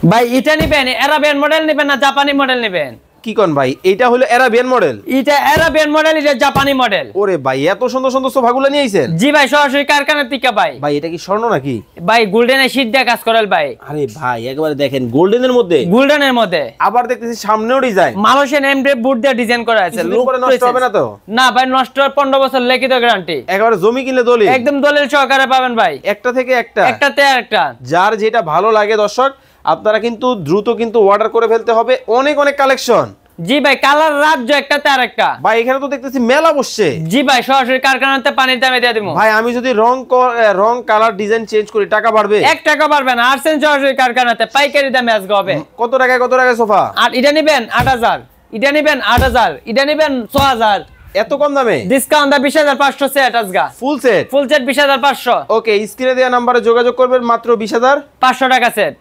ভাই এটা নিবেন আরাবিয়ান মডেল নিবেন না জাপানি মডেল নিবেন? কি কোন ভাই, এটা হলো আরাবিয়ান মডেল, এটা আরাবিয়ান মডেল, এটা জাপানি মডেল। ওরে ভাই এত সুন্দর সুন্দর সোফাগুলো নিয়ে আইছেন? জি ভাই, সরাসরি কারখানা থেকে ভাই। ভাই এটা কি স্বর্ণ নাকি? ভাই গোল্ডেনের শীট দিয়ে কাজ করেল ভাই। আরে ভাই একবারে দেখেন গোল্ডেনের মধ্যে, গোল্ডেনের মধ্যে আবার দেখতেছি সামনেও ডিজাইন, মালয়েশিয়ান এমব্রেভ বুট দিয়ে ডিজাইন করা আছে। লুক করে নষ্ট হবে না তো? না ভাই, নষ্ট হওয়ার 15 বছর লিখিত গ্যারান্টি। একেবারে জমি কিনলে দলিল, একদম দলিল সহকারে পাবেন ভাই, একটা থেকে একটা, একটাতে আরেকটা। যার যেটা ভালো লাগে দর্শক আপনারা কিন্তু দ্রুত কিন্তু অর্ডার করে ফেলতে হবে, অনেক অনেক কালেকশন। জি ভাই, কালার রাজ্য একটাতে আরেকটা। ভাই এখানে তো দেখতেছি মেলা বসছে। জি ভাই, সরাসরি কারখানাতে পানির দামে দিয়ে দেবো। ভাই আমি যদি রং কালার ডিজাইন চেঞ্জ করি টাকা বাড়বে? 1 টাকা পারবেন। আসছেন সরাসরি কারখানাতে, পাইকারি দামে আজকে হবে। কত টাকায় সোফা? আর এটা নিবেন 8000, এটা নিবেন 8000, এটা নিবেন 6000। এত কম দামে ডিসকাউন্ট দা 20500 সেট আজগা। Full set full set 20500। Okay, স্ক্রিনে দেওয়া নম্বরে যোগাযোগ করবেন, মাত্র 20500 টাকা সেট।